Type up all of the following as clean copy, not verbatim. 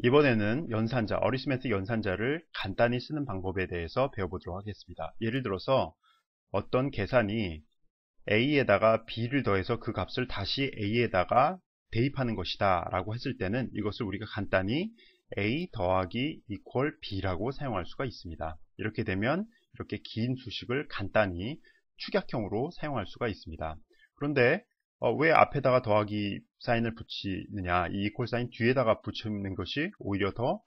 이번에는 연산자, 어리스메틱 연산자를 간단히 쓰는 방법에 대해서 배워보도록 하겠습니다. 예를 들어서 어떤 계산이 a에다가 b를 더해서 그 값을 다시 a에다가 대입하는 것이다 라고 했을 때는 이것을 우리가 간단히 a 더하기 equal b라고 사용할 수가 있습니다. 이렇게 되면 이렇게 긴 수식을 간단히 축약형으로 사용할 수가 있습니다. 그런데 왜 앞에다가 더하기 사인을 붙이느냐, 이 equal 사인 뒤에다가 붙이는 것이 오히려 더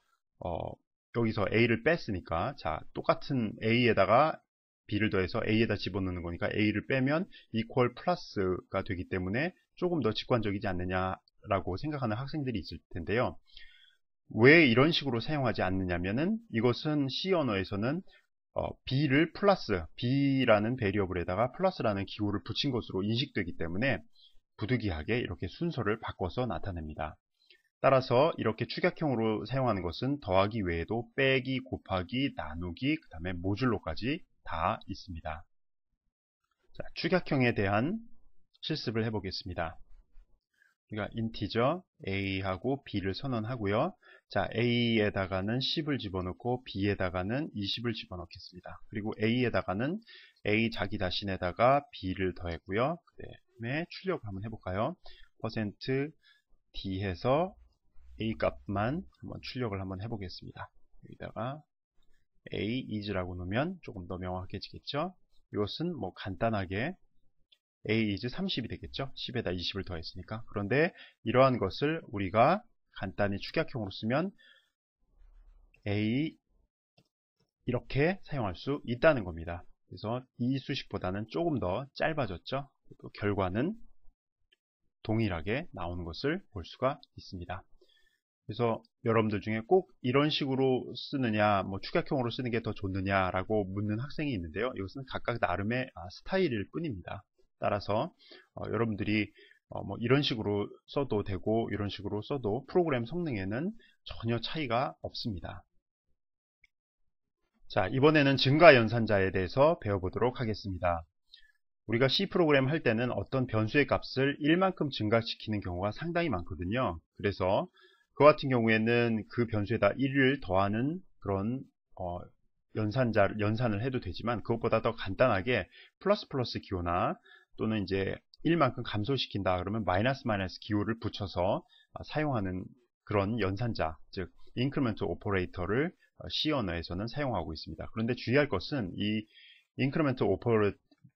여기서 a를 뺐으니까, 자, 똑같은 a에다가 b를 더해서 a에다 집어넣는 거니까 a를 빼면 equal 플러스가 되기 때문에 조금 더 직관적이지 않느냐라고 생각하는 학생들이 있을 텐데요. 왜 이런 식으로 사용하지 않느냐면은 이것은 C 언어에서는 b를 플러스, b라는 베리어블에다가 플러스라는 기호를 붙인 것으로 인식되기 때문에 부득이하게 이렇게 순서를 바꿔서 나타냅니다. 따라서 이렇게 축약형으로 사용하는 것은 더하기 외에도 빼기, 곱하기, 나누기, 그 다음에 모듈로까지 다 있습니다. 자, 축약형에 대한 실습을 해보겠습니다. 우리가 인티저 a하고 b를 선언하고요. 자, a에다가는 10을 집어넣고 b에다가는 20을 집어넣겠습니다. 그리고 a에다가는 a 자기 자신에다가 b를 더했고요. 그 다음에 출력을 한번 해볼까요? %d 해서 a 값만 한번 출력을 한번 해보겠습니다. 여기다가 a is라고 놓으면 조금 더 명확해지겠죠? 이것은 뭐 간단하게 a is 30이 되겠죠? 10에다 20을 더했으니까. 그런데 이러한 것을 우리가 간단히 축약형으로 쓰면 a 이렇게 사용할 수 있다는 겁니다. 그래서 이 수식보다는 조금 더 짧아졌죠? 또 결과는 동일하게 나오는 것을 볼 수가 있습니다. 그래서 여러분들 중에 꼭 이런 식으로 쓰느냐, 뭐 축약형으로 쓰는 게 더 좋느냐라고 묻는 학생이 있는데요. 이것은 각각 나름의 스타일일 뿐입니다. 따라서 여러분들이 뭐 이런 식으로 써도 되고 이런 식으로 써도 프로그램 성능에는 전혀 차이가 없습니다. 자, 이번에는 증가 연산자에 대해서 배워보도록 하겠습니다. 우리가 C 프로그램 할 때는 어떤 변수의 값을 1만큼 증가시키는 경우가 상당히 많거든요. 그래서 그 같은 경우에는 그 변수에다 1을 더하는 그런 연산을 해도 되지만, 그것보다 더 간단하게 플러스 플러스 기호나 또는 이제 1만큼 감소시킨다 그러면 마이너스 마이너스 기호를 붙여서 사용하는 그런 연산자, 즉 인크리먼트 오퍼레이터를 C 언어에서는 사용하고 있습니다. 그런데 주의할 것은 이 인크리먼트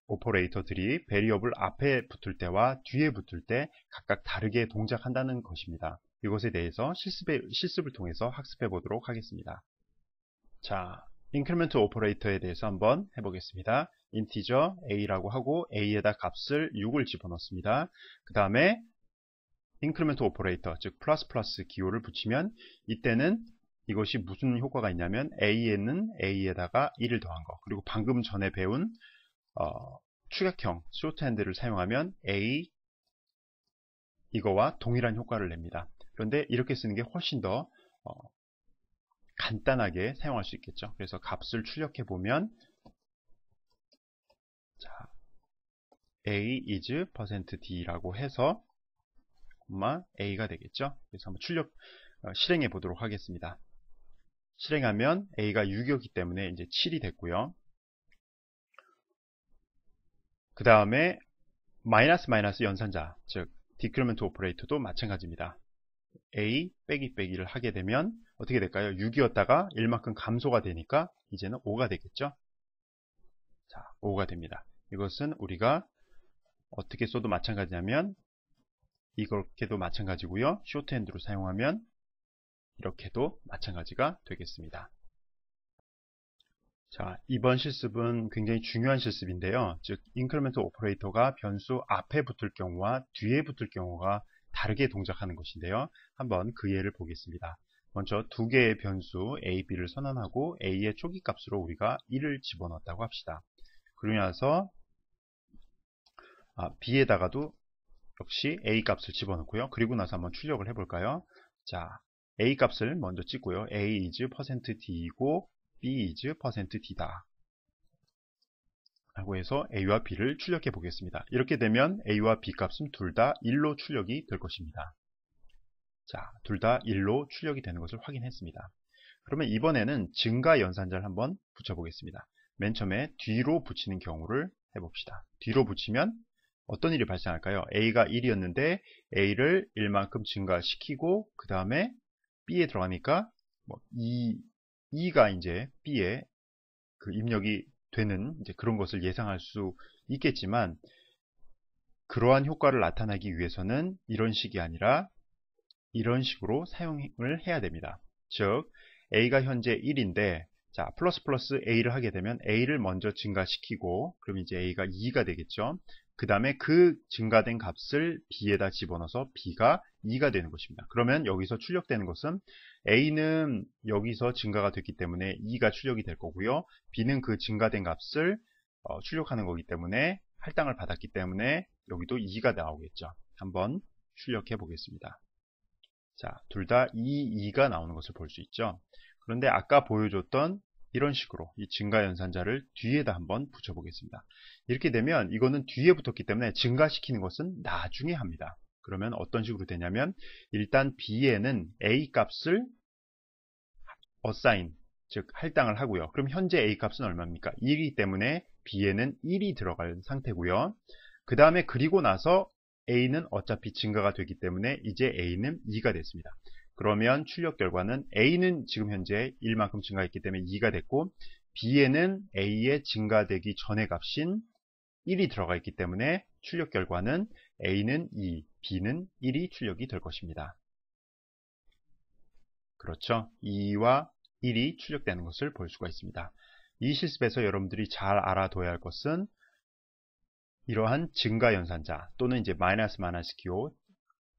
오퍼레이터들이 베리어블 앞에 붙을 때와 뒤에 붙을 때 각각 다르게 동작한다는 것입니다. 이것에 대해서 실습을 통해서 학습해 보도록 하겠습니다. 자, 인크리먼트 오퍼레이터에 대해서 한번 해보겠습니다. 인티저 a라고 하고 a에다 값을 6을 집어넣습니다. 그 다음에 인크리먼트 오퍼레이터, 즉 플러스 플러스 기호를 붙이면 이때는 이것이 무슨 효과가 있냐면 a에는 a에다가 1을 더한 거, 그리고 방금 전에 배운 축약형 쇼트핸드를 사용하면 a 이거와 동일한 효과를 냅니다. 그런데 이렇게 쓰는 게 훨씬 더 간단하게 사용할 수 있겠죠. 그래서 값을 출력해 보면, 자, a is %d라고 해서 a가 되겠죠. 그래서 한번 실행해 보도록 하겠습니다. 실행하면 a가 6이었기 때문에 이제 7이 됐고요. 그 다음에 마이너스 마이너스 연산자, 즉 디크리먼트 오퍼레이터도 마찬가지입니다. a 빼기 빼기를 하게 되면 어떻게 될까요? 6이었다가 1만큼 감소가 되니까 이제는 5가 되겠죠. 자, 5가 됩니다. 이것은 우리가 어떻게 써도 마찬가지냐면 이렇게도 마찬가지고요. 쇼트핸드로 사용하면 이렇게도 마찬가지가 되겠습니다. 자, 이번 실습은 굉장히 중요한 실습인데요. 즉 인크리먼트 오퍼레이터가 변수 앞에 붙을 경우와 뒤에 붙을 경우가 다르게 동작하는 것인데요. 한번 그 예를 보겠습니다. 먼저 두 개의 변수 a, b를 선언하고 a의 초기값으로 우리가 1을 집어넣었다고 합시다. 그러고 나서 b에다가도 역시 a 값을 집어넣고요. 그리고 나서 한번 출력을 해볼까요? 자, a 값을 먼저 찍고요. a is %d이고 b is %d다 라고 해서 a와 b를 출력해 보겠습니다. 이렇게 되면 a와 b 값은 둘 다 1로 출력이 될 것입니다. 자, 둘 다 1로 출력이 되는 것을 확인했습니다. 그러면 이번에는 증가 연산자를 한번 붙여보겠습니다. 맨 처음에 뒤로 붙이는 경우를 해봅시다. 뒤로 붙이면 어떤 일이 발생할까요? A가 1이었는데 A를 1만큼 증가시키고 그 다음에 B에 들어가니까 2가 이제 B에 그 입력이 되는 이제 그런 것을 예상할 수 있겠지만, 그러한 효과를 나타내기 위해서는 이런 식이 아니라 이런 식으로 사용을 해야 됩니다. 즉 A가 현재 1인데 자, 플러스 A를 하게 되면 A를 먼저 증가시키고 그럼 이제 A가 2가 되겠죠. 그 다음에 그 증가된 값을 B에다 집어넣어서 B가 2가 되는 것입니다. 그러면 여기서 출력되는 것은 A는 여기서 증가가 됐기 때문에 2가 출력이 될 거고요. B는 그 증가된 값을 출력하는 거기 때문에 할당을 받았기 때문에 여기도 2가 나오겠죠. 한번 출력해 보겠습니다. 자, 둘 다 2가 나오는 것을 볼 수 있죠. 그런데 아까 보여줬던 이런 식으로 이 증가 연산자를 뒤에다 한번 붙여 보겠습니다. 이렇게 되면 이거는 뒤에 붙었기 때문에 증가시키는 것은 나중에 합니다. 그러면 어떤 식으로 되냐면 일단 B에는 A 값을 assign, 즉 할당을 하고요. 그럼 현재 A 값은 얼마입니까? 1이기 때문에 B에는 1이 들어갈 상태고요. 그 다음에 그리고 나서 A는 어차피 증가가 되기 때문에 이제 A는 2가 됐습니다. 그러면 출력 결과는 A는 지금 현재 1만큼 증가했기 때문에 2가 됐고 B에는 A의 증가되기 전의 값인 1이 들어가 있기 때문에 출력 결과는 A는 2, B는 1이 출력이 될 것입니다. 그렇죠? 2와 1이 출력되는 것을 볼 수가 있습니다. 이 실습에서 여러분들이 잘 알아둬야 할 것은 이러한 증가 연산자 또는 이제 마이너스 기호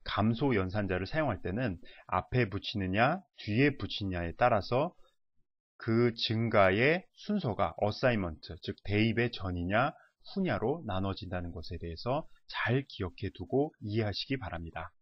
감소 연산자를 사용할 때는 앞에 붙이느냐 뒤에 붙이느냐에 따라서 그 증가의 순서가 어사이먼트, 즉 대입의 전이냐 후냐로 나눠진다는 것에 대해서 잘 기억해 두고 이해하시기 바랍니다.